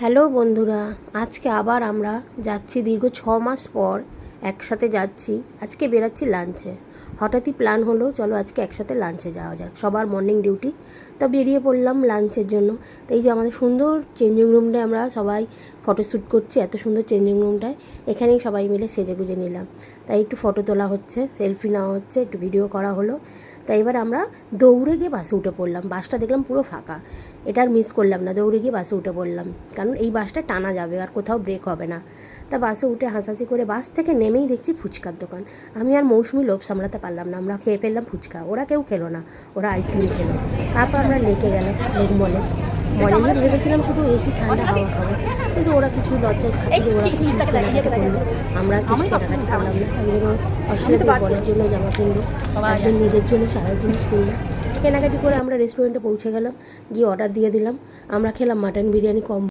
Hello বন্ধুরা, আজকে আবার আমরা যাচ্ছি দীর্ঘ 6 মাস পর একসাথে যাচ্ছি। আজকে বেরাচ্ছি লাঞ্চে। হঠাৎই প্ল্যান হলো চলো আজকে একসাথে লাঞ্চে যাওয়া যাক, সবার মর্নিং ডিউটি। তো বেরিয়ে পড়লাম লাঞ্চের জন্য। তো এই যে আমাদের সুন্দর চেঞ্জিং রুমটায় আমরা সবাই ফটোশ্যুট করছি, এত সুন্দর চেঞ্জিং রুমটায় এখানেই সবাই মিলে সেজে গুজে নিলাম। তাই একটু ফটো তোলা হচ্ছে, সেলফি নেওয়া হচ্ছে, একটু ভিডিও করা হলো। তাই এবার আমরা দৌড়ে গিয়ে বাসে উঠে পড়লাম। বাসটা দেখলাম পুরো ফাঁকা, এটা আর মিস করলাম না, দৌড়ে গিয়ে বাসে উঠে পড়লাম, কারণ এই বাসটা টানা যাবে আর কোথাও ব্রেক হবে না। তা বাসে উঠে হাসাহাসি করে বাস থেকে নেমেই দেখছি ফুচকার দোকান। আমি আর মৌসুমি লোভ সামলাতে পারলাম না, আমরা খেয়ে ফেললাম ফুচকা। ওরা কেউ খেলো না, ওরা আইসক্রিম খেলো। তারপর আমরা লেকে গেলাম লেক মলে। মলে গিয়ে ভেবেছিলাম শুধু এসি ঠান্ডা হাওয়া খাবো, কিন্তু ওরা কিছু লজ্জার খাতিরে ওরা কিছু কেনাকাটি করলো, আমরা কিছু কেনাকাটি করলাম না। একজন অশ্লীলতা বলার জন্য জামা কিনলো, একজন নিজের জন্য সারা জিনিস কিনলো। কেনাকাটি করে আমরা রেস্টুরেন্টে পৌঁছে গেলাম, গিয়ে অর্ডার দিয়ে দিলাম। আমরা খেলাম মাটন বিরিয়ানি কম